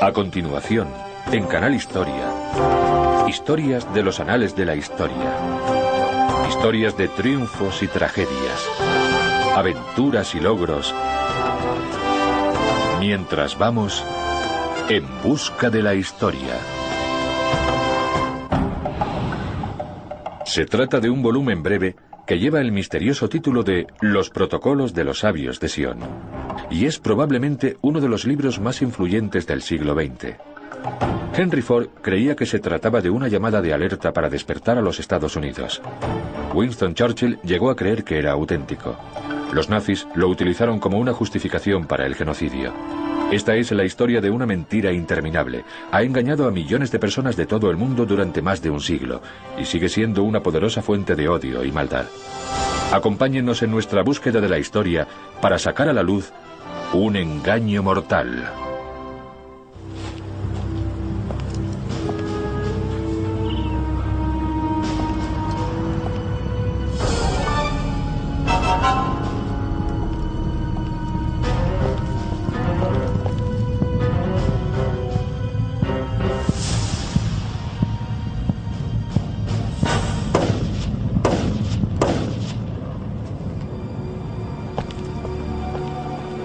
A continuación, en Canal Historia, historias de los anales de la historia. Historias de triunfos y tragedias, aventuras y logros, mientras vamos en busca de la historia. Se trata de un volumen breve que lleva el misterioso título de Los Protocolos de los Sabios de Sion, y es probablemente uno de los libros más influyentes del siglo XX. Henry Ford creía que se trataba de una llamada de alerta para despertar a los Estados Unidos. Winston Churchill llegó a creer que era auténtico. Los nazis lo utilizaron como una justificación para el genocidio. Esta es la historia de una mentira interminable. Ha engañado a millones de personas de todo el mundo durante más de un siglo, y sigue siendo una poderosa fuente de odio y maldad. Acompáñennos en nuestra búsqueda de la historia para sacar a la luz un engaño mortal.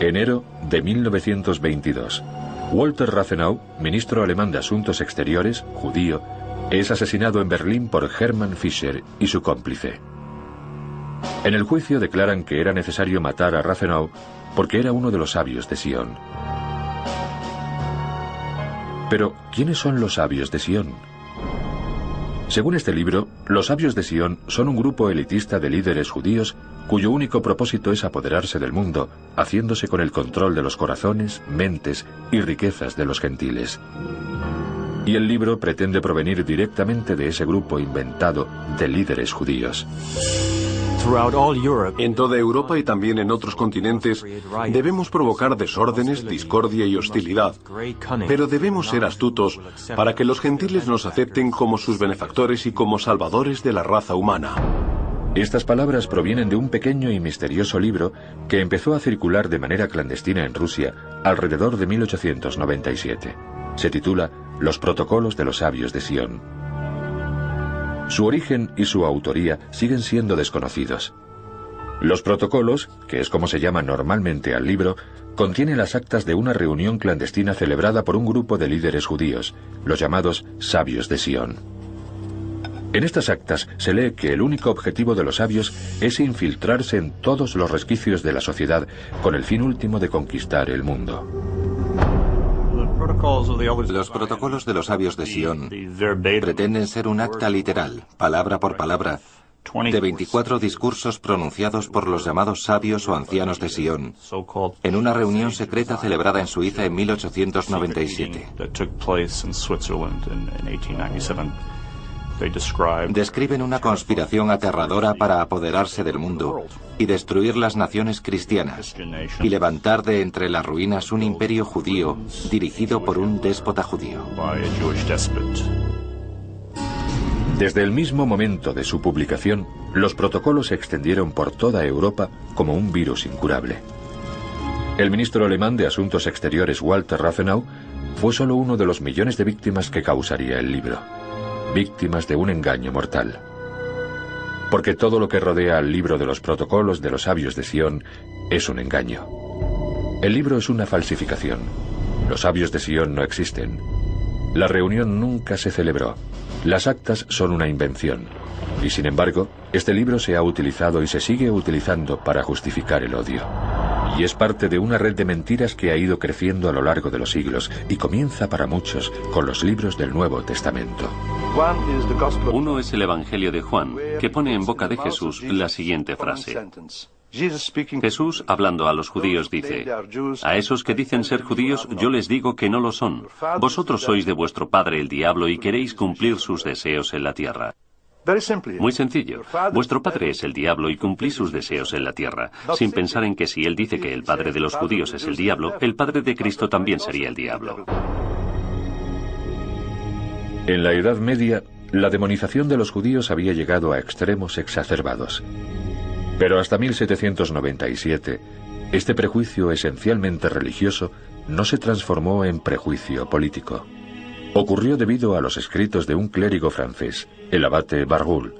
Enero de 1922. Walter Rathenau, ministro alemán de Asuntos Exteriores, judío, es asesinado en Berlín por Hermann Fischer y su cómplice. En el juicio declaran que era necesario matar a Rathenau porque era uno de los sabios de Sion. Pero, ¿quiénes son los sabios de Sion? Según este libro, los sabios de Sion son un grupo elitista de líderes judíos cuyo único propósito es apoderarse del mundo, haciéndose con el control de los corazones, mentes y riquezas de los gentiles. Y el libro pretende provenir directamente de ese grupo inventado de líderes judíos. En toda Europa y también en otros continentes debemos provocar desórdenes, discordia y hostilidad, pero debemos ser astutos para que los gentiles nos acepten como sus benefactores y como salvadores de la raza humana. Estas palabras provienen de un pequeño y misterioso libro que empezó a circular de manera clandestina en Rusia alrededor de 1897. Se titula Los Protocolos de los Sabios de Sion. Su origen y su autoría siguen siendo desconocidos. Los protocolos, que es como se llama normalmente al libro, contienen las actas de una reunión clandestina celebrada por un grupo de líderes judíos, los llamados Sabios de Sion. En estas actas se lee que el único objetivo de los sabios es infiltrarse en todos los resquicios de la sociedad con el fin último de conquistar el mundo. Los protocolos de los sabios de Sion pretenden ser un acta literal, palabra por palabra, de 24 discursos pronunciados por los llamados sabios o ancianos de Sion, en una reunión secreta celebrada en Suiza en 1897. Describen una conspiración aterradora para apoderarse del mundo y destruir las naciones cristianas y levantar de entre las ruinas un imperio judío dirigido por un déspota judío. Desde el mismo momento de su publicación, los protocolos se extendieron por toda Europa como un virus incurable. El ministro alemán de Asuntos Exteriores Walter Rathenau fue solo uno de los millones de víctimas que causaría el libro. Víctimas de un engaño mortal. Porque todo lo que rodea al libro de los protocolos de los sabios de Sion es un engaño. El libro es una falsificación. Los sabios de Sion no existen. La reunión nunca se celebró. Las actas son una invención. Y sin embargo, este libro se ha utilizado y se sigue utilizando para justificar el odio. Y es parte de una red de mentiras que ha ido creciendo a lo largo de los siglos y comienza para muchos con los libros del Nuevo Testamento. Uno es el Evangelio de Juan, que pone en boca de Jesús la siguiente frase. Jesús, hablando a los judíos, dice: a esos que dicen ser judíos, yo les digo que no lo son. Vosotros sois de vuestro padre el diablo y queréis cumplir sus deseos en la tierra. Muy sencillo. Vuestro padre es el diablo y cumplís sus deseos en la tierra, sin pensar en que si él dice que el padre de los judíos es el diablo, el padre de Cristo también sería el diablo. En la Edad Media, la demonización de los judíos había llegado a extremos exacerbados. Pero hasta 1797, este prejuicio esencialmente religioso no se transformó en prejuicio político. Ocurrió debido a los escritos de un clérigo francés, el abate Barruel.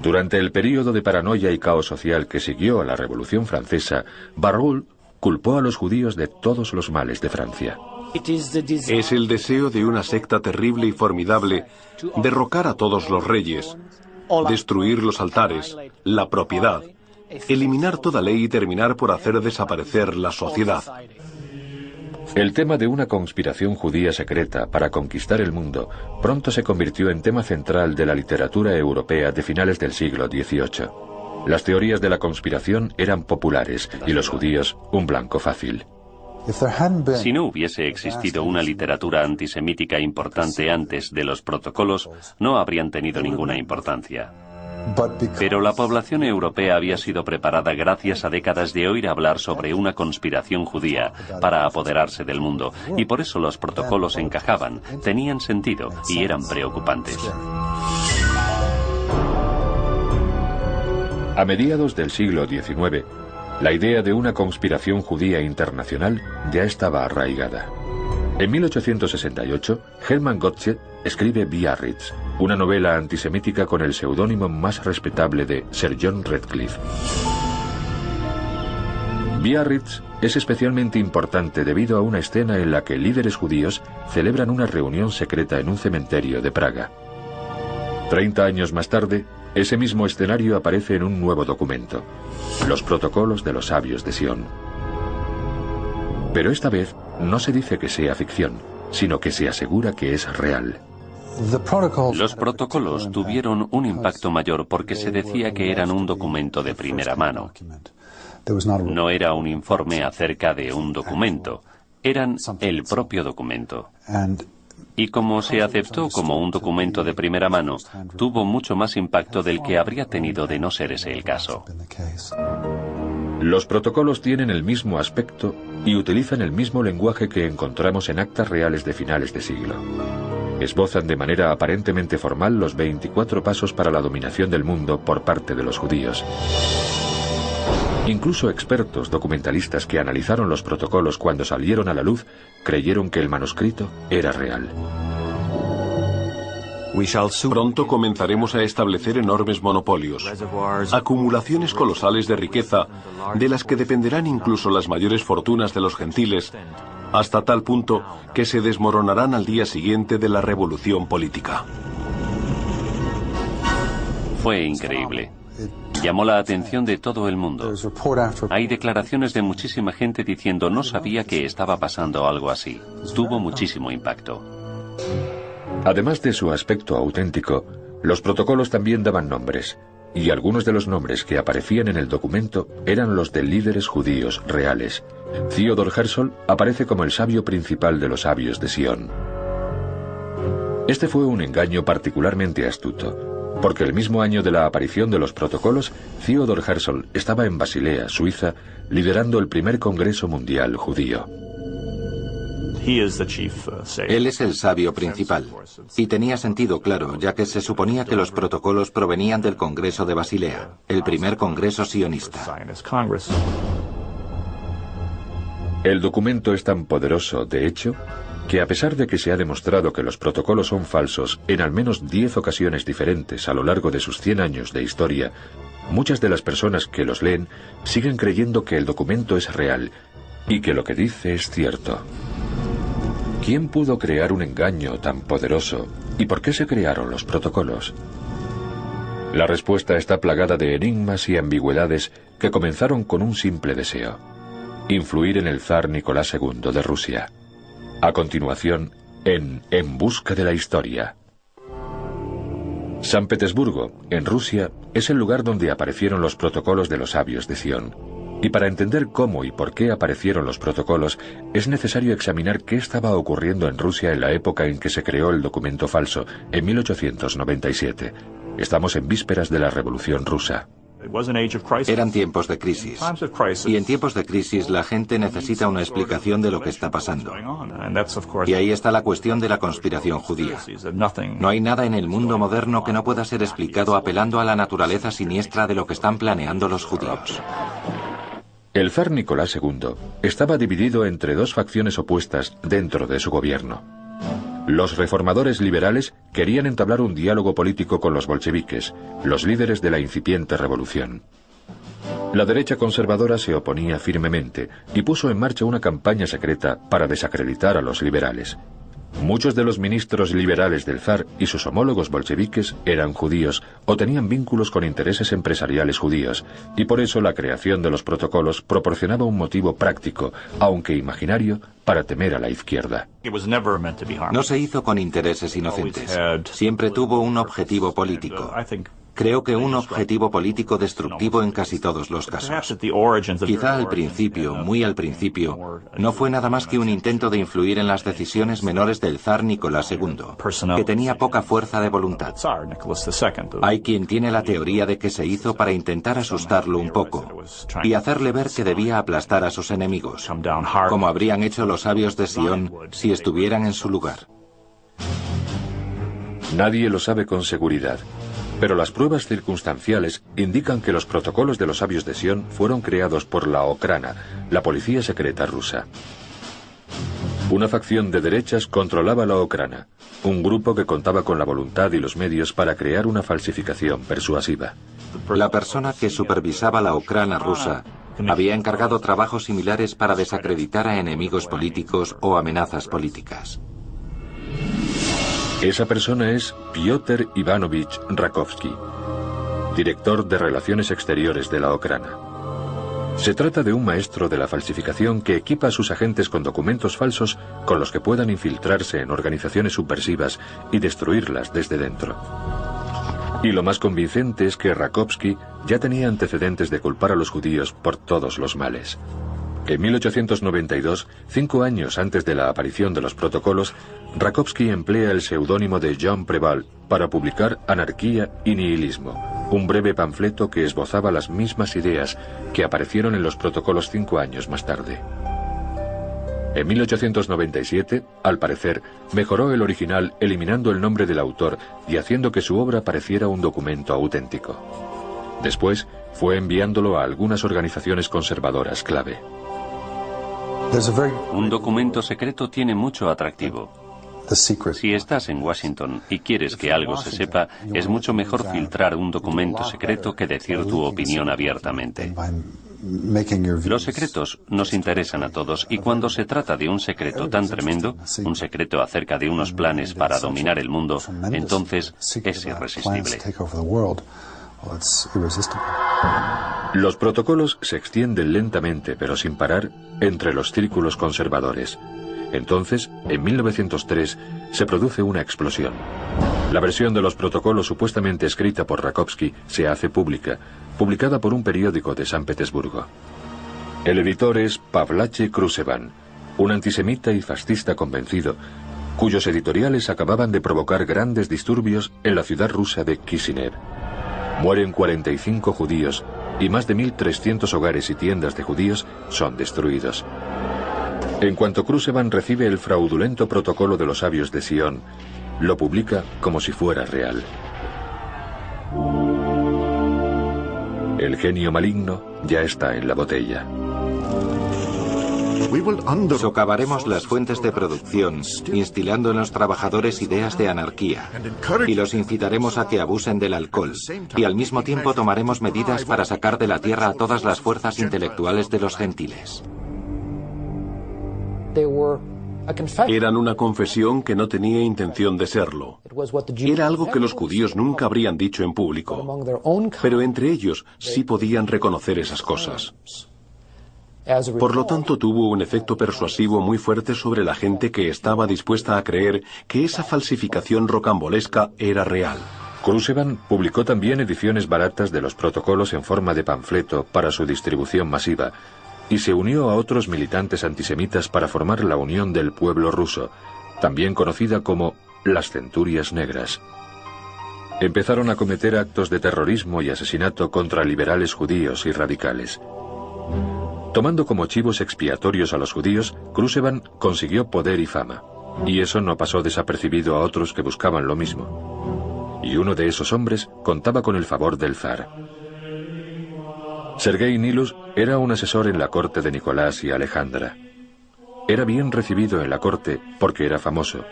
Durante el período de paranoia y caos social que siguió a la Revolución Francesa, Barruel culpó a los judíos de todos los males de Francia. Es el deseo de una secta terrible y formidable derrocar a todos los reyes, destruir los altares, la propiedad, eliminar toda ley y terminar por hacer desaparecer la sociedad. El tema de una conspiración judía secreta para conquistar el mundo pronto se convirtió en tema central de la literatura europea de finales del siglo XVIII. Las teorías de la conspiración eran populares y los judíos un blanco fácil. Si no hubiese existido una literatura antisemítica importante antes de los protocolos, no habrían tenido ninguna importancia. Pero la población europea había sido preparada gracias a décadas de oír hablar sobre una conspiración judía para apoderarse del mundo, y por eso los protocolos encajaban, tenían sentido y eran preocupantes. A mediados del siglo XIX, la idea de una conspiración judía internacional ya estaba arraigada. En 1868, Hermann Gottsched escribe Biarritz, una novela antisemítica con el seudónimo más respetable de Sir John Radcliffe. Biarritz es especialmente importante debido a una escena en la que líderes judíos celebran una reunión secreta en un cementerio de Praga. 30 años más tarde, ese mismo escenario aparece en un nuevo documento, los protocolos de los sabios de Sion. Pero esta vez no se dice que sea ficción, sino que se asegura que es real. Los protocolos tuvieron un impacto mayor porque se decía que eran un documento de primera mano. No era un informe acerca de un documento, eran el propio documento. Y como se aceptó como un documento de primera mano, tuvo mucho más impacto del que habría tenido de no ser ese el caso. Los protocolos tienen el mismo aspecto y utilizan el mismo lenguaje que encontramos en actas reales de finales de siglo. Esbozan de manera aparentemente formal los 24 pasos para la dominación del mundo por parte de los judíos. Incluso expertos documentalistas que analizaron los protocolos cuando salieron a la luz creyeron que el manuscrito era real. Pronto comenzaremos a establecer enormes monopolios, acumulaciones colosales de riqueza, de las que dependerán incluso las mayores fortunas de los gentiles, hasta tal punto que se desmoronarán al día siguiente de la revolución política. Fue increíble. Llamó la atención de todo el mundo. Hay declaraciones de muchísima gente diciendo no sabía que estaba pasando algo así. Tuvo muchísimo impacto. Además de su aspecto auténtico, los protocolos también daban nombres, y algunos de los nombres que aparecían en el documento eran los de líderes judíos reales. Theodor Herzl aparece como el sabio principal de los sabios de Sion. Este fue un engaño particularmente astuto, porque el mismo año de la aparición de los protocolos, Theodor Herzl estaba en Basilea, Suiza, liderando el primer Congreso Mundial Judío. Él es el sabio principal, y tenía sentido claro, ya que se suponía que los protocolos provenían del Congreso de Basilea, el primer congreso sionista. El documento es tan poderoso, de hecho, que a pesar de que se ha demostrado que los protocolos son falsos en al menos 10 ocasiones diferentes a lo largo de sus 100 años de historia, muchas de las personas que los leen siguen creyendo que el documento es real y que lo que dice es cierto. ¿Quién pudo crear un engaño tan poderoso y por qué se crearon los protocolos? La respuesta está plagada de enigmas y ambigüedades que comenzaron con un simple deseo: influir en el zar Nicolás II de Rusia. A continuación, En busca de la historia. San Petersburgo, en Rusia, es el lugar donde aparecieron los protocolos de los sabios de Sion. Y para entender cómo y por qué aparecieron los protocolos, es necesario examinar qué estaba ocurriendo en Rusia en la época en que se creó el documento falso, en 1897. Estamos en vísperas de la Revolución Rusa. Eran tiempos de crisis. Y en tiempos de crisis la gente necesita una explicación de lo que está pasando. Y ahí está la cuestión de la conspiración judía. No hay nada en el mundo moderno que no pueda ser explicado apelando a la naturaleza siniestra de lo que están planeando los judíos. El zar Nicolás II estaba dividido entre dos facciones opuestas dentro de su gobierno. Los reformadores liberales querían entablar un diálogo político con los bolcheviques, los líderes de la incipiente revolución. La derecha conservadora se oponía firmemente y puso en marcha una campaña secreta para desacreditar a los liberales. Muchos de los ministros liberales del zar y sus homólogos bolcheviques eran judíos o tenían vínculos con intereses empresariales judíos, y por eso la creación de los protocolos proporcionaba un motivo práctico, aunque imaginario, para temer a la izquierda. No se hizo con intereses inocentes. Siempre tuvo un objetivo político. Creo que un objetivo político destructivo en casi todos los casos. Quizá al principio, muy al principio, no fue nada más que un intento de influir en las decisiones menores del zar Nicolás II, que tenía poca fuerza de voluntad. Hay quien tiene la teoría de que se hizo para intentar asustarlo un poco y hacerle ver que debía aplastar a sus enemigos, como habrían hecho los sabios de Sion si estuvieran en su lugar. Nadie lo sabe con seguridad, pero las pruebas circunstanciales indican que los protocolos de los sabios de Sion fueron creados por la Okhrana, la policía secreta rusa. Una facción de derechas controlaba la Okhrana, un grupo que contaba con la voluntad y los medios para crear una falsificación persuasiva. La persona que supervisaba la Okhrana rusa había encargado trabajos similares para desacreditar a enemigos políticos o amenazas políticas. Esa persona es Piotr Ivanovich Rakovsky, director de Relaciones Exteriores de la Okhrana. Se trata de un maestro de la falsificación que equipa a sus agentes con documentos falsos con los que puedan infiltrarse en organizaciones subversivas y destruirlas desde dentro. Y lo más convincente es que Rakovsky ya tenía antecedentes de culpar a los judíos por todos los males. En 1892, 5 años antes de la aparición de los protocolos, Rakovsky emplea el seudónimo de Jean Préval para publicar Anarquía y Nihilismo, un breve panfleto que esbozaba las mismas ideas que aparecieron en los protocolos 5 años más tarde. En 1897, al parecer, mejoró el original eliminando el nombre del autor y haciendo que su obra pareciera un documento auténtico. Después, fue enviándolo a algunas organizaciones conservadoras clave. Un documento secreto tiene mucho atractivo. Si estás en Washington y quieres que algo se sepa, es mucho mejor filtrar un documento secreto que decir tu opinión abiertamente. Los secretos nos interesan a todos y cuando se trata de un secreto tan tremendo, un secreto acerca de unos planes para dominar el mundo, entonces es irresistible. Los protocolos se extienden lentamente, pero sin parar, entre los círculos conservadores. Entonces, en 1903, se produce una explosión. La versión de los protocolos supuestamente escrita por Rakovsky se hace pública, publicada por un periódico de San Petersburgo. El editor es Pavlache Krusevan, un antisemita y fascista convencido, cuyos editoriales acababan de provocar grandes disturbios en la ciudad rusa de Kishinev. Mueren 45 judíos y más de 1.300 hogares y tiendas de judíos son destruidos. En cuanto Krusevan recibe el fraudulento protocolo de los sabios de Sion, lo publica como si fuera real. El genio maligno ya está en la botella. Socavaremos las fuentes de producción, instilando en los trabajadores ideas de anarquía, y los incitaremos a que abusen del alcohol, y al mismo tiempo tomaremos medidas para sacar de la tierra a todas las fuerzas intelectuales de los gentiles. Eran una confesión que no tenía intención de serlo. Era algo que los judíos nunca habrían dicho en público, pero entre ellos sí podían reconocer esas cosas. Por lo tanto, tuvo un efecto persuasivo muy fuerte sobre la gente que estaba dispuesta a creer que esa falsificación rocambolesca era real. Krusevan publicó también ediciones baratas de los protocolos en forma de panfleto para su distribución masiva, y se unió a otros militantes antisemitas para formar la Unión del Pueblo Ruso, también conocida como las Centurias Negras. Empezaron a cometer actos de terrorismo y asesinato contra liberales judíos y radicales. Tomando como chivos expiatorios a los judíos, Krusevan consiguió poder y fama, y eso no pasó desapercibido a otros que buscaban lo mismo. Y uno de esos hombres contaba con el favor del zar. Sergei Nilus era un asesor en la corte de Nicolás y Alejandra. Era bien recibido en la corte porque era famoso,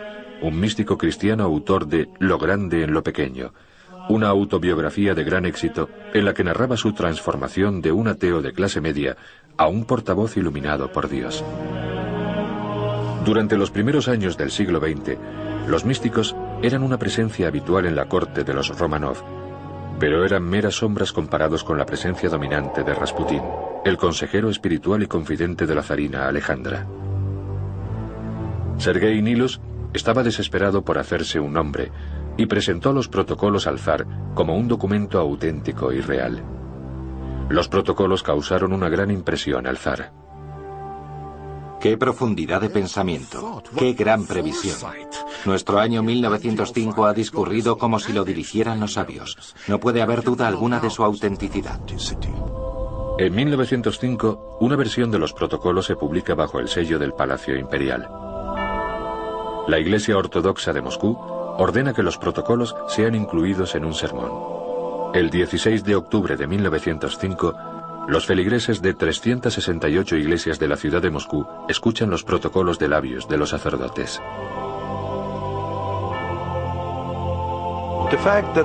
un místico cristiano autor de Lo grande en lo pequeño, una autobiografía de gran éxito en la que narraba su transformación de un ateo de clase media a un portavoz iluminado por Dios. Durante los primeros años del siglo XX, los místicos eran una presencia habitual en la corte de los Romanov, pero eran meras sombras comparados con la presencia dominante de Rasputín, el consejero espiritual y confidente de la zarina Alejandra. Sergei Nilus estaba desesperado por hacerse un nombre y presentó los protocolos al zar como un documento auténtico y real. Los protocolos causaron una gran impresión al zar. ¡Qué profundidad de pensamiento! ¡Qué gran previsión! Nuestro año 1905 ha discurrido como si lo dirigieran los sabios. No puede haber duda alguna de su autenticidad. En 1905, una versión de los protocolos se publica bajo el sello del Palacio Imperial. La Iglesia Ortodoxa de Moscú ordena que los protocolos sean incluidos en un sermón. El 16 de octubre de 1905, los feligreses de 368 iglesias de la ciudad de Moscú escuchan los protocolos de labios de los sacerdotes.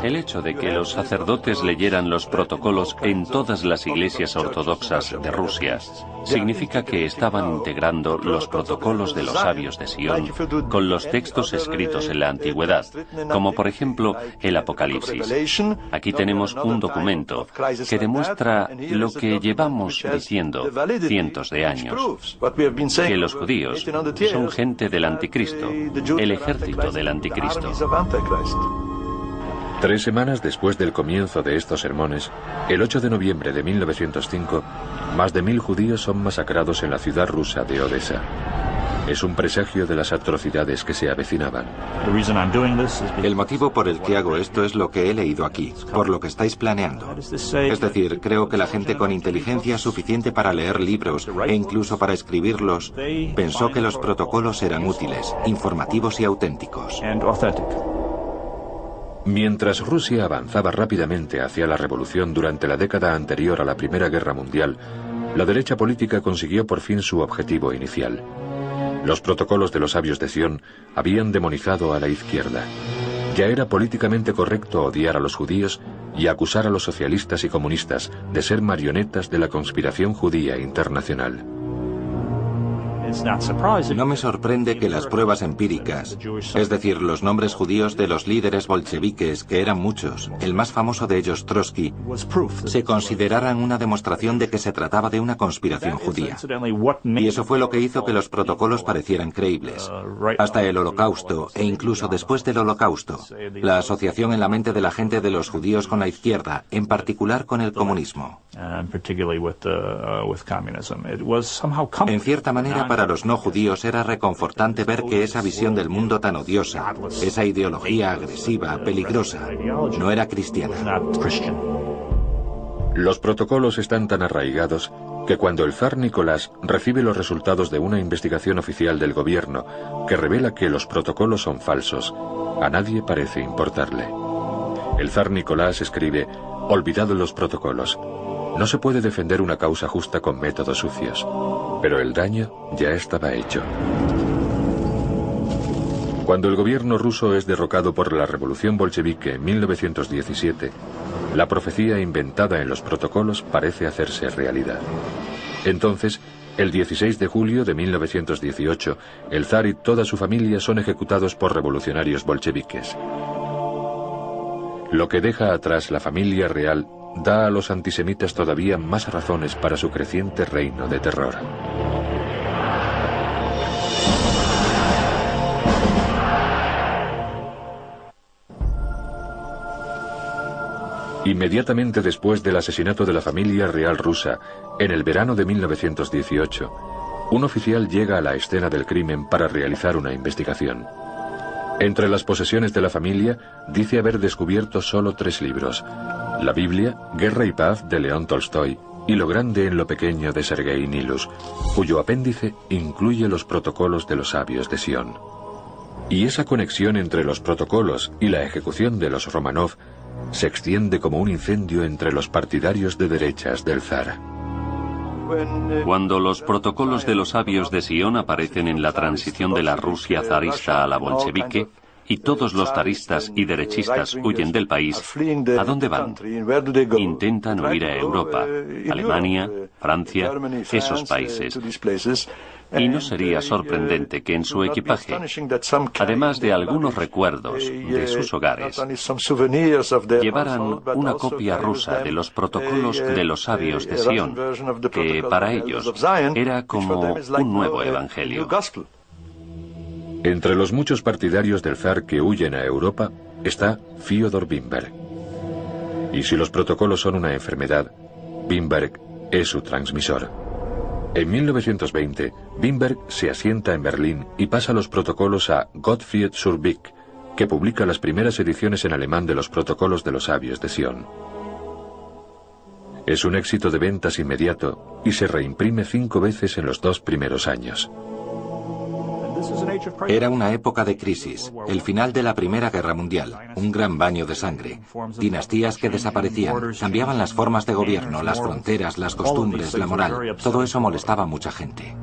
El hecho de que los sacerdotes leyeran los protocolos en todas las iglesias ortodoxas de Rusia significa que estaban integrando los protocolos de los sabios de Sion con los textos escritos en la antigüedad, como por ejemplo el Apocalipsis. Aquí tenemos un documento que demuestra lo que llevamos diciendo cientos de años, que los judíos son gente del anticristo, el ejército del anticristo. 3 semanas después del comienzo de estos sermones, el 8 de noviembre de 1905, más de 1000 judíos son masacrados en la ciudad rusa de Odessa. Es un presagio de las atrocidades que se avecinaban. El motivo por el que hago esto es lo que he leído aquí, por lo que estáis planeando. Es decir, creo que la gente con inteligencia suficiente para leer libros e incluso para escribirlos pensó que los protocolos eran útiles, informativos y auténticos. Mientras Rusia avanzaba rápidamente hacia la revolución durante la década anterior a la Primera Guerra Mundial, la derecha política consiguió por fin su objetivo inicial. Los protocolos de los sabios de Sion habían demonizado a la izquierda. Ya era políticamente correcto odiar a los judíos y acusar a los socialistas y comunistas de ser marionetas de la conspiración judía internacional. No me sorprende que las pruebas empíricas, es decir, los nombres judíos de los líderes bolcheviques, que eran muchos, el más famoso de ellos, Trotsky, se consideraran una demostración de que se trataba de una conspiración judía. Y eso fue lo que hizo que los protocolos parecieran creíbles. Hasta el Holocausto, e incluso después del Holocausto, la asociación en la mente de la gente de los judíos con la izquierda, en particular con el comunismo. En cierta manera, para los no judíos era reconfortante ver que esa visión del mundo tan odiosa, esa ideología agresiva, peligrosa, no era cristiana. Los protocolos están tan arraigados que cuando el zar Nicolás recibe los resultados de una investigación oficial del gobierno que revela que los protocolos son falsos, a nadie parece importarle. El zar Nicolás escribe: "Olvidad los protocolos. No se puede defender una causa justa con métodos sucios". Pero el daño ya estaba hecho. Cuando el gobierno ruso es derrocado por la revolución bolchevique en 1917, la profecía inventada en los protocolos parece hacerse realidad. Entonces, el 16 de julio de 1918, el zar y toda su familia son ejecutados por revolucionarios bolcheviques. Lo que deja atrás la familia real da a los antisemitas todavía más razones para su creciente reino de terror. Inmediatamente después del asesinato de la familia real rusa, en el verano de 1918, un oficial llega a la escena del crimen para realizar una investigación. Entre las posesiones de la familia, dice haber descubierto solo 3 libros: la Biblia, Guerra y Paz de León Tolstoy y Lo grande en lo pequeño de Sergei Nilus, cuyo apéndice incluye los protocolos de los sabios de Sion. Y esa conexión entre los protocolos y la ejecución de los Romanov se extiende como un incendio entre los partidarios de derechas del zar. Cuando los protocolos de los sabios de Sion aparecen en la transición de la Rusia zarista a la bolchevique, y todos los zaristas y derechistas huyen del país, ¿a dónde van? Intentan huir a Europa, Alemania, Francia, esos países. Y no sería sorprendente que en su equipaje, además de algunos recuerdos de sus hogares, llevaran una copia rusa de los protocolos de los sabios de Sion, que para ellos era como un nuevo evangelio. Entre los muchos partidarios del zar que huyen a Europa está Fyodor Bimberg. Y si los protocolos son una enfermedad, Bimberg es su transmisor. En 1920, Bimberg se asienta en Berlín y pasa los protocolos a Gottfried Zurbick, que publica las primeras ediciones en alemán de los protocolos de los sabios de Sion. Es un éxito de ventas inmediato y se reimprime 5 veces en los 2 primeros años. Era una época de crisis, el final de la Primera Guerra Mundial, un gran baño de sangre, dinastías que desaparecían, cambiaban las formas de gobierno, las fronteras, las costumbres, la moral. Todo eso molestaba a mucha gente.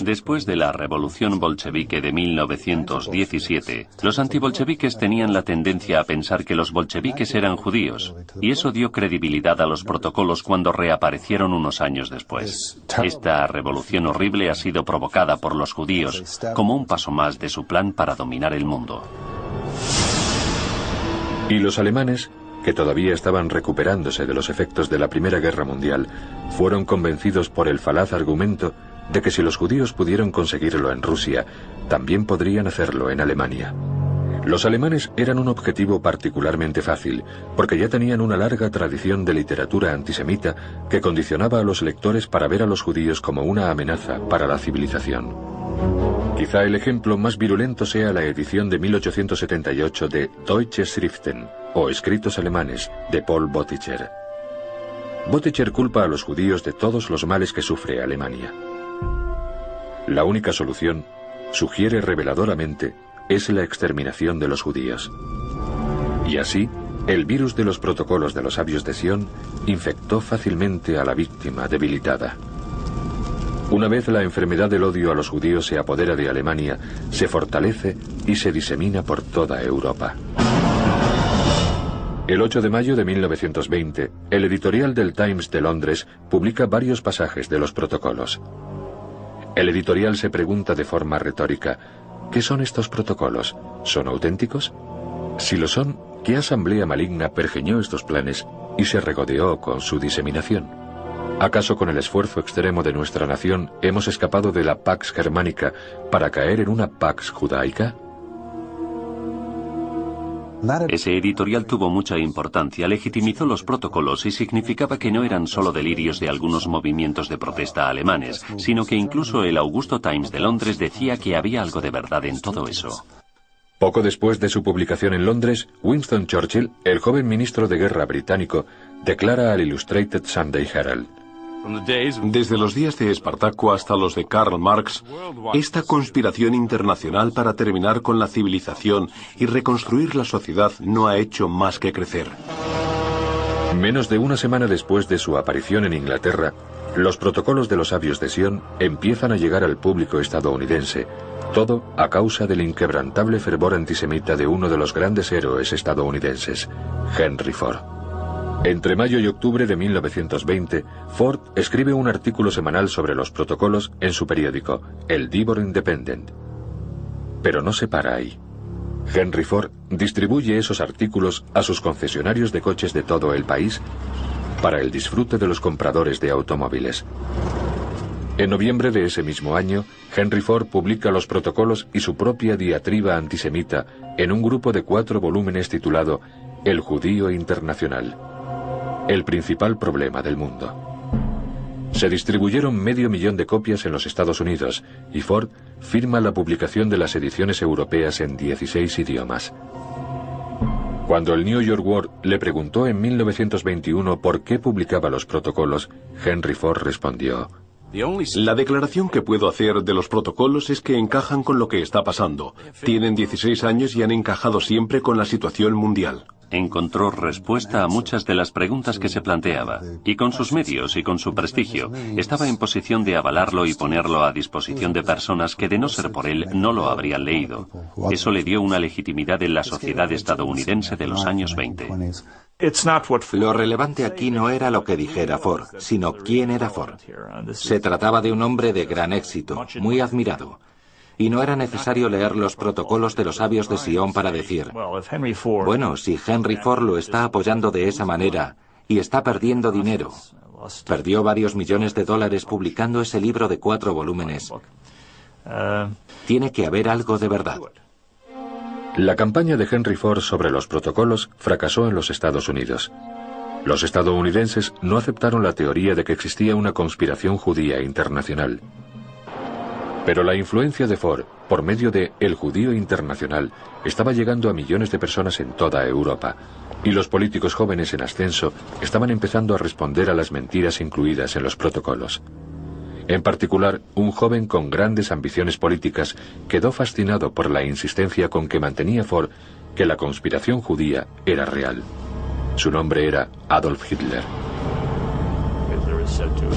Después de la revolución bolchevique de 1917, los antibolcheviques tenían la tendencia a pensar que los bolcheviques eran judíos, y eso dio credibilidad a los protocolos cuando reaparecieron unos años después. Esta revolución horrible ha sido provocada por los judíos como un paso más de su plan para dominar el mundo. Y los alemanes, que todavía estaban recuperándose de los efectos de la Primera Guerra Mundial, fueron convencidos por el falaz argumento de que si los judíos pudieron conseguirlo en Rusia, también podrían hacerlo en Alemania. Los alemanes eran un objetivo particularmente fácil, porque ya tenían una larga tradición de literatura antisemita que condicionaba a los lectores para ver a los judíos como una amenaza para la civilización. Quizá el ejemplo más virulento sea la edición de 1878 de Deutsche Schriften, o Escritos Alemanes, de Paul Bottcher. Bottcher culpa a los judíos de todos los males que sufre Alemania. La única solución, sugiere reveladoramente, es la exterminación de los judíos. Y así, el virus de los protocolos de los sabios de Sion infectó fácilmente a la víctima debilitada. Una vez la enfermedad del odio a los judíos se apodera de Alemania, se fortalece y se disemina por toda Europa. El 8 de mayo de 1920, el editorial del Times de Londres publica varios pasajes de los protocolos. El editorial se pregunta de forma retórica, ¿qué son estos protocolos? ¿Son auténticos? Si lo son, ¿qué asamblea maligna pergeñó estos planes y se regodeó con su diseminación? ¿Acaso con el esfuerzo extremo de nuestra nación hemos escapado de la Pax Germánica para caer en una Pax Judaica? Ese editorial tuvo mucha importancia, legitimizó los protocolos y significaba que no eran solo delirios de algunos movimientos de protesta alemanes, sino que incluso el Augusto Times de Londres decía que había algo de verdad en todo eso. Poco después de su publicación en Londres, Winston Churchill, el joven ministro de guerra británico, declara al Illustrated Sunday Herald: Desde los días de Espartaco hasta los de Karl Marx, esta conspiración internacional para terminar con la civilización y reconstruir la sociedad no ha hecho más que crecer. Menos de una semana después de su aparición en Inglaterra, los protocolos de los sabios de Sion empiezan a llegar al público estadounidense, todo a causa del inquebrantable fervor antisemita de uno de los grandes héroes estadounidenses, Henry Ford. Entre mayo y octubre de 1920, Ford escribe un artículo semanal sobre los protocolos en su periódico, el Devon Independent. Pero no se para ahí. Henry Ford distribuye esos artículos a sus concesionarios de coches de todo el país para el disfrute de los compradores de automóviles. En noviembre de ese mismo año, Henry Ford publica los protocolos y su propia diatriba antisemita en un grupo de 4 volúmenes titulado El Judío Internacional, el principal problema del mundo. Se distribuyeron 500.000 de copias en los Estados Unidos y Ford firma la publicación de las ediciones europeas en 16 idiomas. Cuando el New York World le preguntó en 1921 por qué publicaba los protocolos, Henry Ford respondió: La declaración que puedo hacer de los protocolos es que encajan con lo que está pasando. Tienen 16 años y han encajado siempre con la situación mundial. encontró respuesta a muchas de las preguntas que se planteaba, y con sus medios y con su prestigio, estaba en posición de avalarlo y ponerlo a disposición de personas que de no ser por él no lo habrían leído. Eso le dio una legitimidad en la sociedad estadounidense de los años 20. Lo relevante aquí no era lo que dijera Ford, sino quién era Ford. Se trataba de un hombre de gran éxito, muy admirado. Y no era necesario leer los protocolos de los sabios de Sion para decir, bueno, si Henry Ford lo está apoyando de esa manera y está perdiendo dinero, perdió varios millones de dólares publicando ese libro de 4 volúmenes, tiene que haber algo de verdad. La campaña de Henry Ford sobre los protocolos fracasó en los Estados Unidos. Los estadounidenses no aceptaron la teoría de que existía una conspiración judía internacional. Pero la influencia de Ford, por medio de El Judío Internacional, estaba llegando a millones de personas en toda Europa, y los políticos jóvenes en ascenso estaban empezando a responder a las mentiras incluidas en los protocolos. En particular, un joven con grandes ambiciones políticas quedó fascinado por la insistencia con que mantenía Ford que la conspiración judía era real. Su nombre era Adolf Hitler.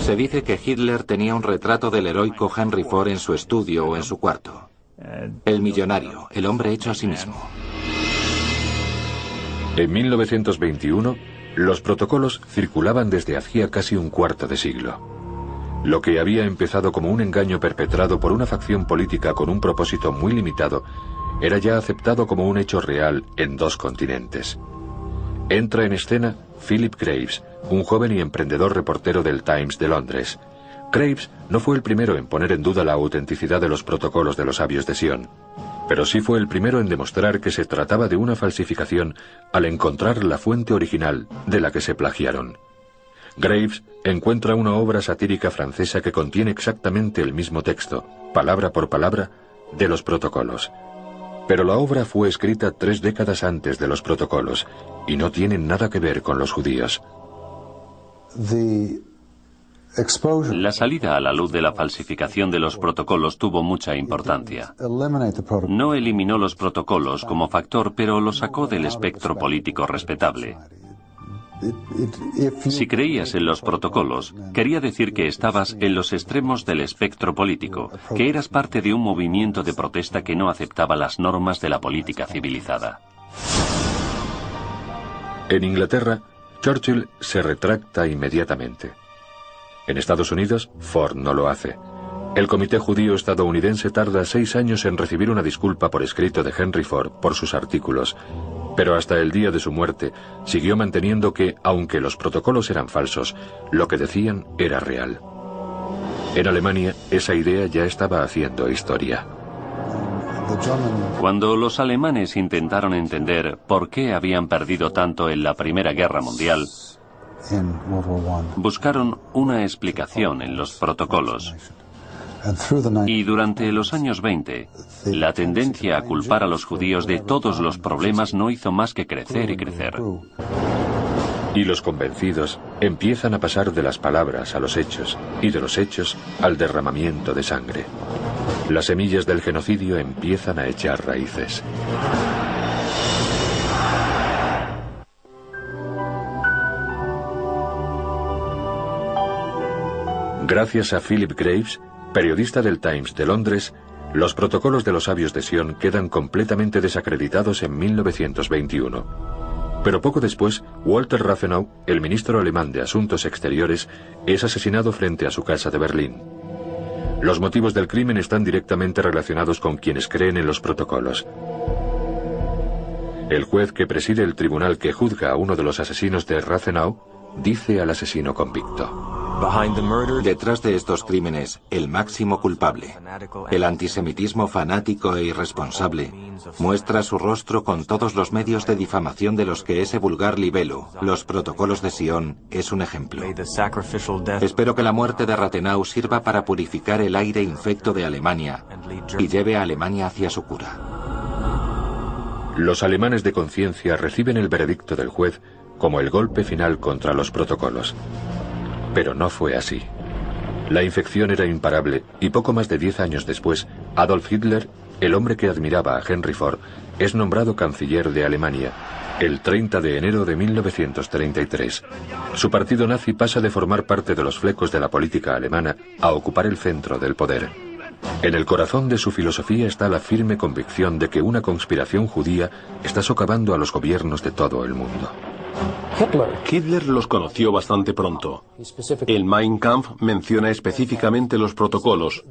Se dice que Hitler tenía un retrato del heroico Henry Ford en su estudio o en su cuarto. El millonario, el hombre hecho a sí mismo. En 1921, los protocolos circulaban desde hacía casi un cuarto de siglo. Lo que había empezado como un engaño perpetrado por una facción política con un propósito muy limitado, era ya aceptado como un hecho real en 2 continentes. Entra en escena Philip Graves, un joven y emprendedor reportero del Times de Londres. Graves no fue el primero en poner en duda la autenticidad de los protocolos de los sabios de Sion, pero sí fue el primero en demostrar que se trataba de una falsificación al encontrar la fuente original de la que se plagiaron. Graves encuentra una obra satírica francesa que contiene exactamente el mismo texto, palabra por palabra, de los protocolos. Pero la obra fue escrita 3 décadas antes de los protocolos y no tiene nada que ver con los judíos. La salida a la luz de la falsificación de los protocolos tuvo mucha importancia. No eliminó los protocolos como factor, pero lo sacó del espectro político respetable. Si creías en los protocolos, quería decir que estabas en los extremos del espectro político, que eras parte de un movimiento de protesta que no aceptaba las normas de la política civilizada. En Inglaterra, Churchill se retracta inmediatamente. En Estados Unidos, Ford no lo hace. El Comité Judío Estadounidense tarda 6 años en recibir una disculpa por escrito de Henry Ford por sus artículos, pero hasta el día de su muerte siguió manteniendo que, aunque los protocolos eran falsos, lo que decían era real. En Alemania, esa idea ya estaba haciendo historia. Cuando los alemanes intentaron entender por qué habían perdido tanto en la Primera Guerra Mundial, buscaron una explicación en los protocolos. Y durante los años 20, la tendencia a culpar a los judíos de todos los problemas no hizo más que crecer y crecer. Y los convencidos empiezan a pasar de las palabras a los hechos, y de los hechos al derramamiento de sangre. Las semillas del genocidio empiezan a echar raíces. Gracias a Philip Graves, periodista del Times de Londres, los protocolos de los sabios de Sion quedan completamente desacreditados en 1921. Pero poco después, Walter Rathenau, el ministro alemán de Asuntos Exteriores, es asesinado frente a su casa de Berlín. Los motivos del crimen están directamente relacionados con quienes creen en los protocolos. El juez que preside el tribunal que juzga a uno de los asesinos de Rathenau dice al asesino convicto: detrás de estos crímenes, el máximo culpable, el antisemitismo fanático e irresponsable, muestra su rostro con todos los medios de difamación de los que ese vulgar libelo, los protocolos de Sion, es un ejemplo. Espero que la muerte de Rathenau sirva para purificar el aire infecto de Alemania y lleve a Alemania hacia su cura. Los alemanes de conciencia reciben el veredicto del juez como el golpe final contra los protocolos. Pero no fue así. La infección era imparable y poco más de 10 años después, Adolf Hitler el hombre que admiraba a Henry Ford, es nombrado canciller de Alemania el 30 de enero de 1933. Su partido nazi pasa de formar parte de los flecos de la política alemana a ocupar el centro del poder. En el corazón de su filosofía está la firme convicción de que una conspiración judía está socavando a los gobiernos de todo el mundo. Hitler los conoció bastante pronto. El Mein Kampf menciona específicamente los protocolos.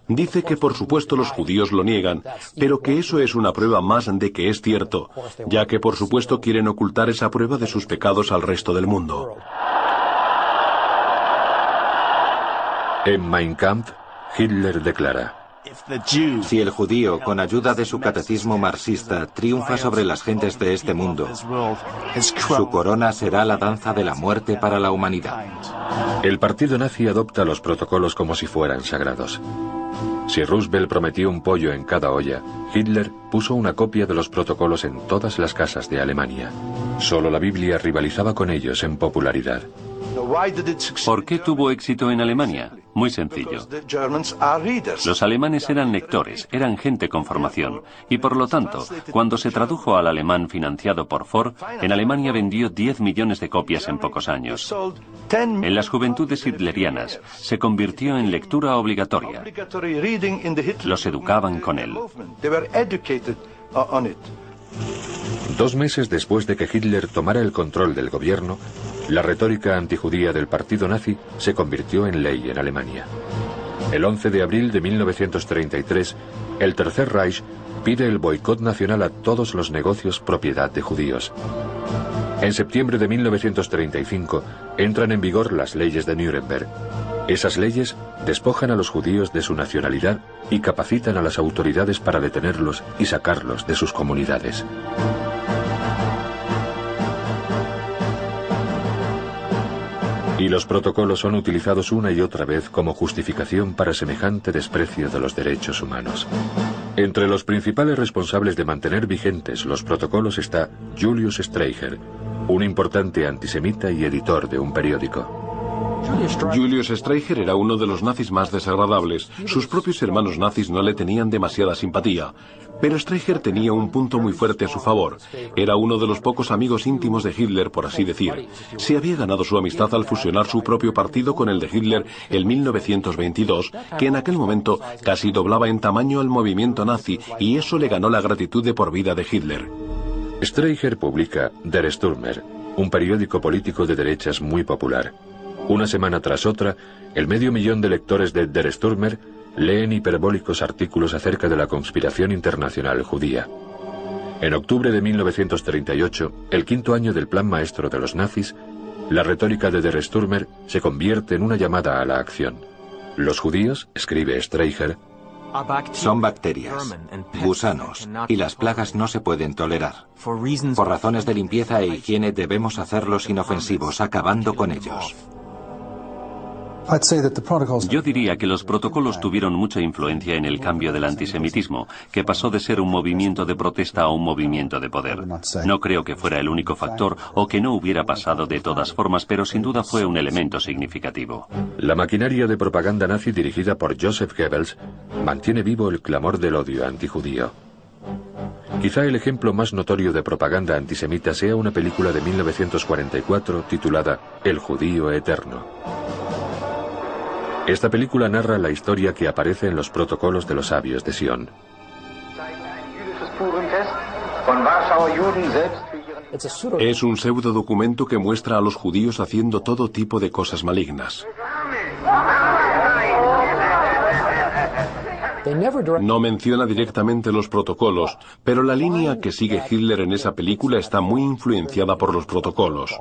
Dice que por supuesto los judíos lo niegan, pero que eso es una prueba más de que es cierto, ya que por supuesto quieren ocultar esa prueba de sus pecados al resto del mundo. En Mein Kampf, Hitler declara: Si el judío, con ayuda de su catecismo marxista, triunfa sobre las gentes de este mundo, su corona será la danza de la muerte para la humanidad. El partido nazi adopta los protocolos como si fueran sagrados. Si Roosevelt prometió un pollo en cada olla, Hitler puso una copia de los protocolos en todas las casas de Alemania. Solo la Biblia rivalizaba con ellos en popularidad. ¿Por qué tuvo éxito en Alemania? Muy sencillo. Los alemanes eran lectores, eran gente con formación, y por lo tanto, cuando se tradujo al alemán financiado por Ford, en Alemania vendió 10 millones de copias en pocos años. En las juventudes hitlerianas se convirtió en lectura obligatoria. Los educaban con él. 2 meses después de que Hitler tomara el control del gobierno, la retórica antijudía del partido nazi se convirtió en ley en Alemania. El 11 de abril de 1933, el Tercer Reich pide el boicot nacional a todos los negocios propiedad de judíos. En septiembre de 1935 entran en vigor las leyes de Nuremberg. Esas leyes despojan a los judíos de su nacionalidad y capacitan a las autoridades para detenerlos y sacarlos de sus comunidades. Y los protocolos son utilizados una y otra vez como justificación para semejante desprecio de los derechos humanos. Entre los principales responsables de mantener vigentes los protocolos está Julius Streicher, un importante antisemita y editor de un periódico. Julius Streicher era uno de los nazis más desagradables. Sus propios hermanos nazis no le tenían demasiada simpatía. Pero Streicher tenía un punto muy fuerte a su favor. Era uno de los pocos amigos íntimos de Hitler, por así decir. Se había ganado su amistad al fusionar su propio partido con el de Hitler en 1922, que en aquel momento casi doblaba en tamaño al movimiento nazi, y eso le ganó la gratitud de por vida de Hitler. Streicher publica Der Stürmer, un periódico político de derechas muy popular. Una semana tras otra, el 500.000 de lectores de Der Stürmer leen hiperbólicos artículos acerca de la conspiración internacional judía. En octubre de 1938, el 5º año del plan maestro de los nazis, la retórica de Der Stürmer se convierte en una llamada a la acción. Los judíos, escribe Streicher, son bacterias, gusanos, y las plagas no se pueden tolerar. Por razones de limpieza e higiene debemos hacerlos inofensivos, acabando con ellos. Yo diría que los protocolos tuvieron mucha influencia en el cambio del antisemitismo, que pasó de ser un movimiento de protesta a un movimiento de poder. No creo que fuera el único factor o que no hubiera pasado de todas formas, pero sin duda fue un elemento significativo. La maquinaria de propaganda nazi dirigida por Joseph Goebbels mantiene vivo el clamor del odio antijudío. Quizá el ejemplo más notorio de propaganda antisemita sea una película de 1944 titulada El judío eterno. Esta película narra la historia que aparece en los protocolos de los sabios de Sion. Es un pseudo documento que muestra a los judíos haciendo todo tipo de cosas malignas. No menciona directamente los protocolos, pero la línea que sigue Hitler en esa película está muy influenciada por los protocolos.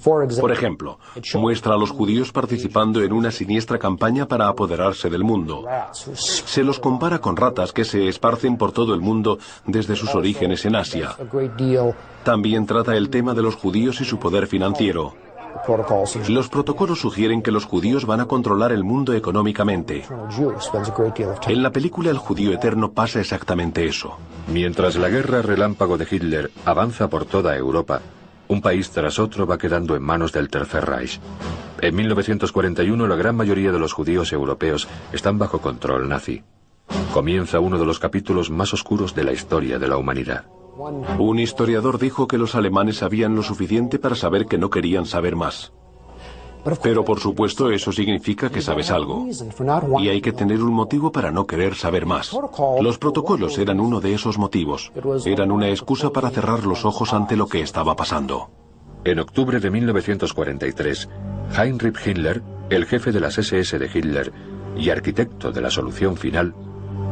Por ejemplo, muestra a los judíos participando en una siniestra campaña para apoderarse del mundo. Se los compara con ratas que se esparcen por todo el mundo desde sus orígenes en Asia. También trata el tema de los judíos y su poder financiero. Los protocolos sugieren que los judíos van a controlar el mundo económicamente. En la película El judío eterno pasa exactamente eso. Mientras la guerra relámpago de Hitler avanza por toda Europa, un país tras otro va quedando en manos del Tercer Reich. En 1941 la gran mayoría de los judíos europeos están bajo control nazi. comienza uno de los capítulos más oscuros de la historia de la humanidad. Un historiador dijo que los alemanes sabían lo suficiente para saber que no querían saber más. Pero por supuesto eso significa que sabes algo. Y hay que tener un motivo para no querer saber más. Los protocolos eran uno de esos motivos. Eran una excusa para cerrar los ojos ante lo que estaba pasando. En octubre de 1943, Heinrich Himmler, el jefe de las SS de Hitler y arquitecto de la solución final,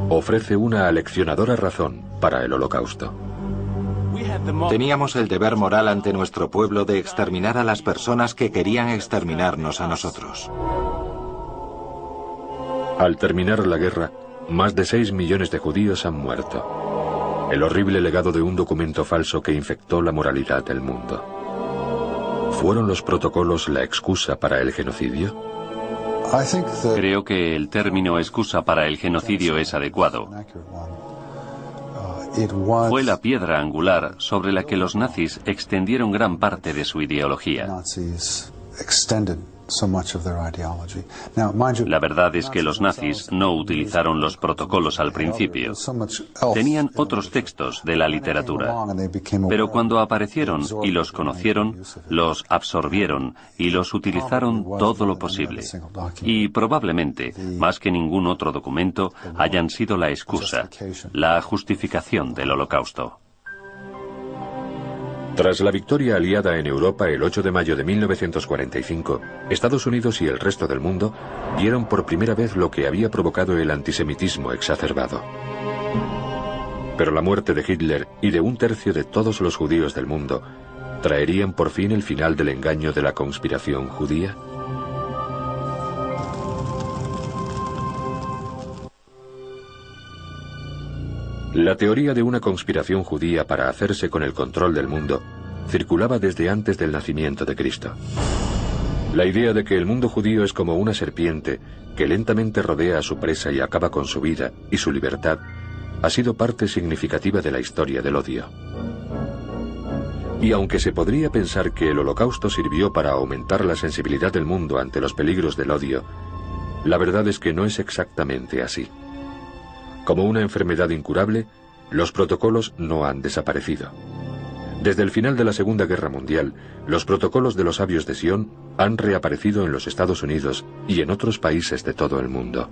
ofrece una aleccionadora razón para el Holocausto. Teníamos el deber moral ante nuestro pueblo de exterminar a las personas que querían exterminarnos a nosotros. Al terminar la guerra, más de 6 millones de judíos han muerto. El horrible legado de un documento falso que infectó la moralidad del mundo. ¿Fueron los protocolos la excusa para el genocidio? Creo que el término excusa para el genocidio es adecuado. Fue la piedra angular sobre la que los nazis extendieron gran parte de su ideología. La verdad es que los nazis no utilizaron los protocolos al principio. Tenían otros textos de la literatura. Pero cuando aparecieron y los conocieron, los absorbieron y los utilizaron todo lo posible. Y probablemente, más que ningún otro documento, hayan sido la excusa, la justificación del Holocausto. Tras la victoria aliada en Europa el 8 de mayo de 1945, Estados Unidos y el resto del mundo vieron por primera vez lo que había provocado el antisemitismo exacerbado. Pero la muerte de Hitler y de un tercio de todos los judíos del mundo ¿traerían por fin el final del engaño de la conspiración judía? La teoría de una conspiración judía para hacerse con el control del mundo circulaba desde antes del nacimiento de Cristo. La idea de que el mundo judío es como una serpiente que lentamente rodea a su presa y acaba con su vida y su libertad ha sido parte significativa de la historia del odio. Y aunque se podría pensar que el Holocausto sirvió para aumentar la sensibilidad del mundo ante los peligros del odio, la verdad es que no es exactamente así. Como una enfermedad incurable, los protocolos no han desaparecido. Desde el final de la Segunda Guerra Mundial, los protocolos de los sabios de Sion han reaparecido en los Estados Unidos y en otros países de todo el mundo.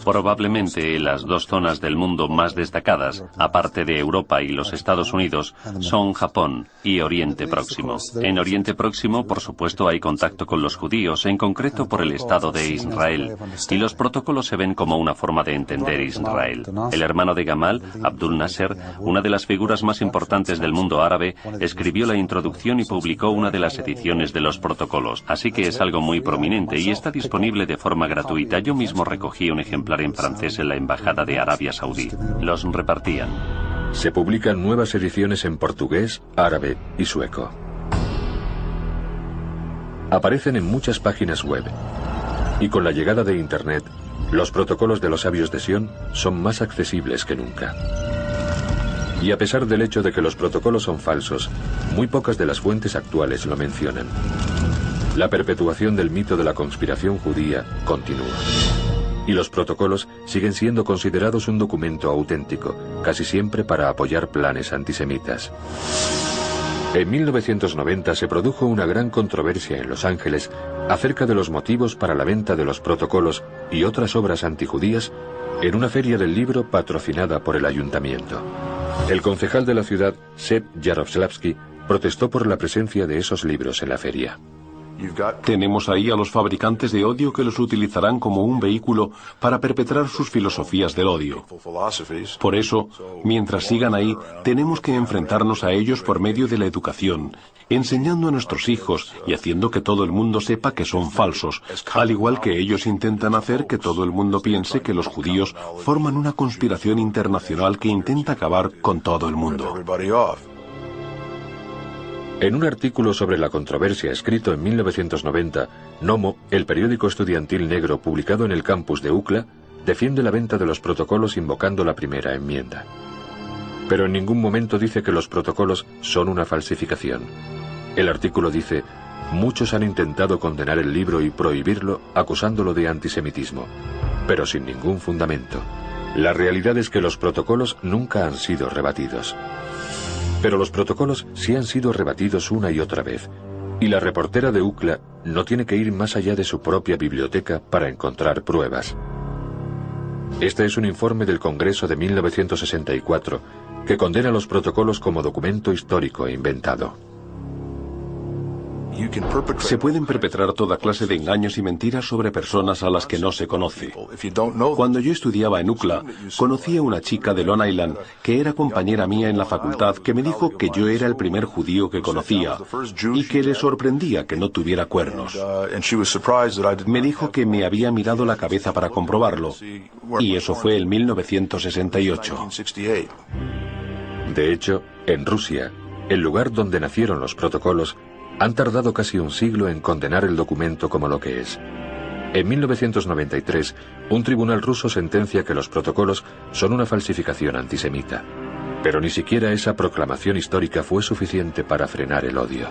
Probablemente las dos zonas del mundo más destacadas, aparte de Europa y los Estados Unidos, son Japón y Oriente Próximo. En Oriente Próximo, por supuesto, hay contacto con los judíos, en concreto por el Estado de Israel, y los protocolos se ven como una forma de entender Israel. El hermano de Gamal, Abdul Nasser, una de las figuras más importantes del mundo árabe, escribió la introducción y publicó una de las ediciones de los protocolos, así que es algo muy prominente y está disponible de forma gratuita. Yo mismo recogí un ejemplar en francés en la Embajada de Arabia Saudí. Los repartían. Se publican nuevas ediciones en portugués, árabe y sueco. Aparecen en muchas páginas web. Y con la llegada de Internet, los protocolos de los sabios de Sion son más accesibles que nunca. Y a pesar del hecho de que los protocolos son falsos, muy pocas de las fuentes actuales lo mencionan. La perpetuación del mito de la conspiración judía continúa. Y los protocolos siguen siendo considerados un documento auténtico, casi siempre para apoyar planes antisemitas. En 1990 se produjo una gran controversia en Los Ángeles acerca de los motivos para la venta de los protocolos y otras obras antijudías en una feria del libro patrocinada por el ayuntamiento. El concejal de la ciudad, Seb Jaroslavsky, protestó por la presencia de esos libros en la feria. Tenemos ahí a los fabricantes de odio que los utilizarán como un vehículo para perpetrar sus filosofías del odio. Por eso, mientras sigan ahí, tenemos que enfrentarnos a ellos por medio de la educación, enseñando a nuestros hijos y haciendo que todo el mundo sepa que son falsos, al igual que ellos intentan hacer que todo el mundo piense que los judíos forman una conspiración internacional que intenta acabar con todo el mundo. En un artículo sobre la controversia escrito en 1990, Nomo, el periódico estudiantil negro publicado en el campus de UCLA, defiende la venta de los protocolos invocando la primera enmienda. Pero en ningún momento dice que los protocolos son una falsificación. El artículo dice: muchos han intentado condenar el libro y prohibirlo acusándolo de antisemitismo. pero sin ningún fundamento. La realidad es que los protocolos nunca han sido rebatidos. Pero los protocolos sí han sido rebatidos una y otra vez, y la reportera de UCLA no tiene que ir más allá de su propia biblioteca para encontrar pruebas. Este es un informe del Congreso de 1964 que condena los protocolos como documento histórico e inventado. Se pueden perpetrar toda clase de engaños y mentiras sobre personas a las que no se conoce. Cuando yo estudiaba en UCLA, conocí a una chica de Long Island que era compañera mía en la facultad que me dijo que yo era el primer judío que conocía y que le sorprendía que no tuviera cuernos. Me dijo que me había mirado la cabeza para comprobarlo, y eso fue en 1968. De hecho, en Rusia, el lugar donde nacieron los protocolos, han tardado casi un siglo en condenar el documento como lo que es. En 1993, un tribunal ruso sentencia que los protocolos son una falsificación antisemita. Pero ni siquiera esa proclamación histórica fue suficiente para frenar el odio.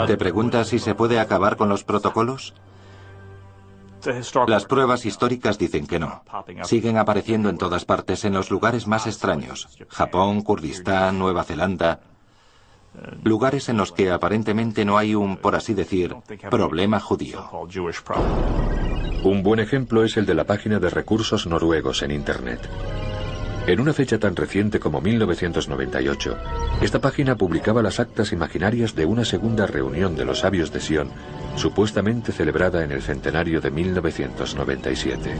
¿Te preguntas si se puede acabar con los protocolos? Las pruebas históricas dicen que no. Siguen apareciendo en todas partes, en los lugares más extraños. Japón, Kurdistán, Nueva Zelanda. Lugares en los que aparentemente no hay un, por así decir, problema judío. Un buen ejemplo es el de la página de recursos noruegos en Internet. En una fecha tan reciente como 1998, esta página publicaba las actas imaginarias de una segunda reunión de los sabios de Sion, supuestamente celebrada en el centenario de 1997.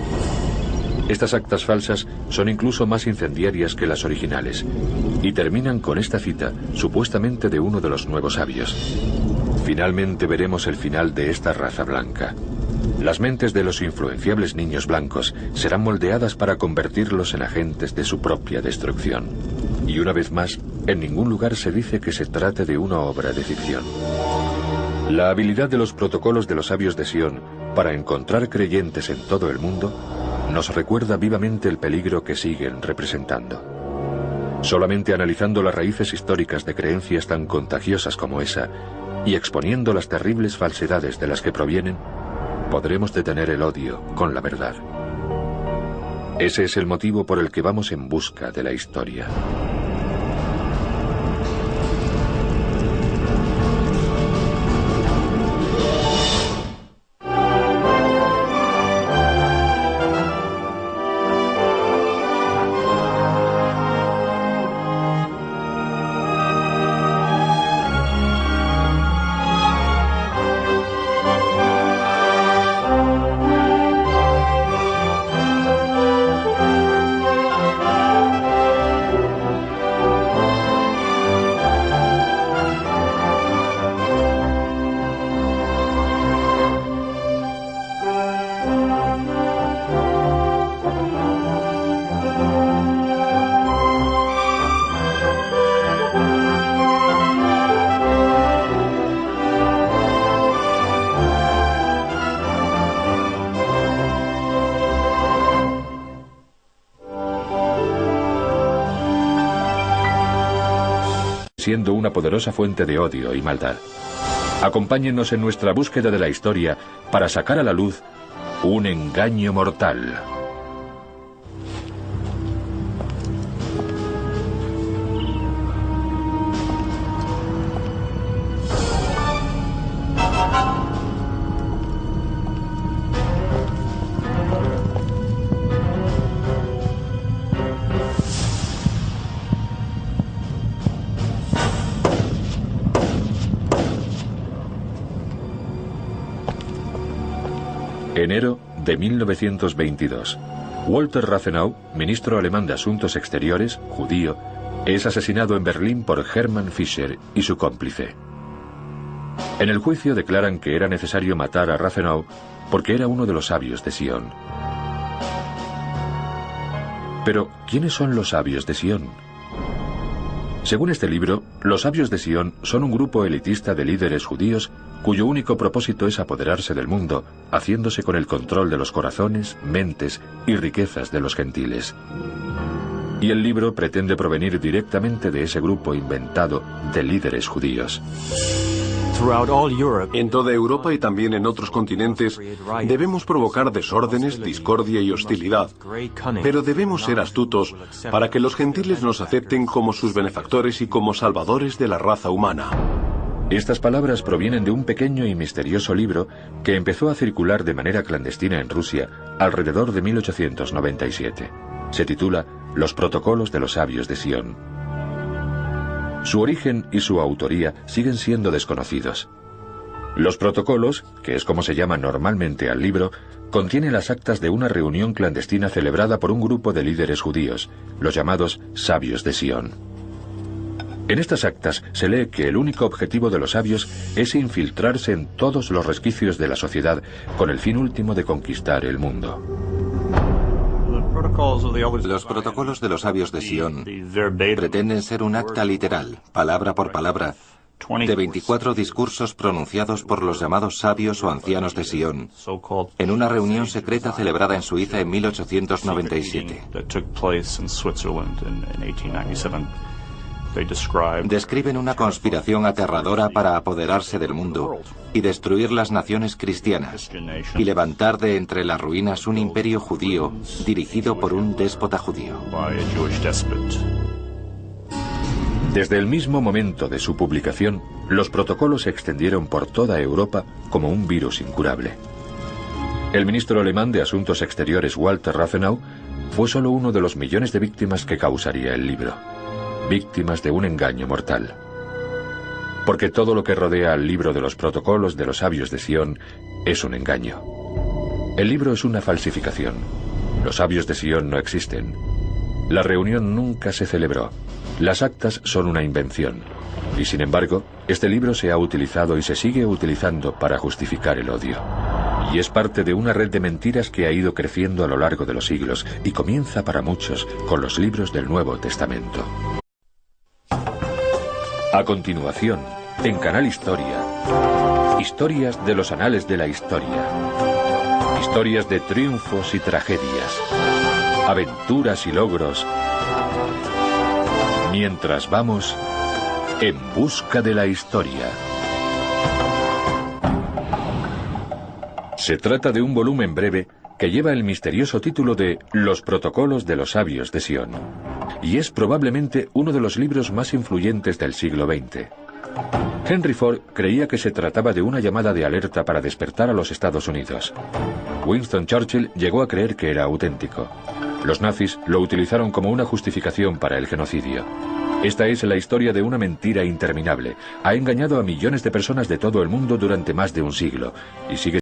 Estas actas falsas son incluso más incendiarias que las originales, y terminan con esta cita, supuestamente de uno de los nuevos sabios. Finalmente veremos el final de esta raza blanca. Las mentes de los influenciables niños blancos serán moldeadas para convertirlos en agentes de su propia destrucción. Y una vez más, en ningún lugar se dice que se trate de una obra de ficción. La habilidad de los protocolos de los sabios de Sion para encontrar creyentes en todo el mundo nos recuerda vivamente el peligro que siguen representando. Solamente analizando las raíces históricas de creencias tan contagiosas como esa, y exponiendo las terribles falsedades de las que provienen, podremos detener el odio con la verdad. Ese es el motivo por el que vamos en busca de la historia. Siendo una poderosa fuente de odio y maldad. Acompáñennos en nuestra búsqueda de la historia para sacar a la luz un engaño mortal. Enero de 1922. Walter Rathenau, ministro alemán de Asuntos Exteriores, judío, es asesinado en Berlín por Hermann Fischer y su cómplice. En el juicio declaran que era necesario matar a Rathenau porque era uno de los sabios de Sion. Pero, ¿quiénes son los sabios de Sion? Según este libro, los sabios de Sion son un grupo elitista de líderes judíos cuyo único propósito es apoderarse del mundo, haciéndose con el control de los corazones, mentes y riquezas de los gentiles. Y el libro pretende provenir directamente de ese grupo inventado de líderes judíos. En toda Europa y también en otros continentes debemos provocar desórdenes, discordia y hostilidad, pero debemos ser astutos para que los gentiles nos acepten como sus benefactores y como salvadores de la raza humana. Estas palabras provienen de un pequeño y misterioso libro que empezó a circular de manera clandestina en Rusia alrededor de 1897. Se titula Los Protocolos de los Sabios de Sion. Su origen y su autoría siguen siendo desconocidos. Los protocolos, que es como se llama normalmente al libro, contiene las actas de una reunión clandestina celebrada por un grupo de líderes judíos, los llamados Sabios de Sion. En estas actas se lee que el único objetivo de los sabios es infiltrarse en todos los resquicios de la sociedad con el fin último de conquistar el mundo. Los protocolos de los sabios de Sion pretenden ser un acta literal, palabra por palabra, de 24 discursos pronunciados por los llamados sabios o ancianos de Sion, en una reunión secreta celebrada en Suiza en 1897. Describen una conspiración aterradora para apoderarse del mundo y destruir las naciones cristianas y levantar de entre las ruinas un imperio judío dirigido por un déspota judío. Desde el mismo momento de su publicación, los protocolos se extendieron por toda Europa como un virus incurable. El ministro alemán de Asuntos Exteriores Walter Rathenau fue solo uno de los millones de víctimas que causaría el libro. Víctimas de un engaño mortal. Porque todo lo que rodea al libro de los protocolos de los sabios de Sion es un engaño. El libro es una falsificación. Los sabios de Sion no existen. La reunión nunca se celebró. Las actas son una invención. Y sin embargo, este libro se ha utilizado y se sigue utilizando para justificar el odio. Y es parte de una red de mentiras que ha ido creciendo a lo largo de los siglos y comienza para muchos con los libros del Nuevo Testamento. A continuación, en Canal Historia, historias de los anales de la historia. Historias de triunfos y tragedias, aventuras y logros, mientras vamos en busca de la historia. Se trata de un volumen breve que lleva el misterioso título de Los Protocolos de los Sabios de Sion, y es probablemente uno de los libros más influyentes del siglo XX. Henry Ford creía que se trataba de una llamada de alerta para despertar a los Estados Unidos. Winston Churchill llegó a creer que era auténtico. Los nazis lo utilizaron como una justificación para el genocidio. Esta es la historia de una mentira interminable. Ha engañado a millones de personas de todo el mundo durante más de un siglo, y sigue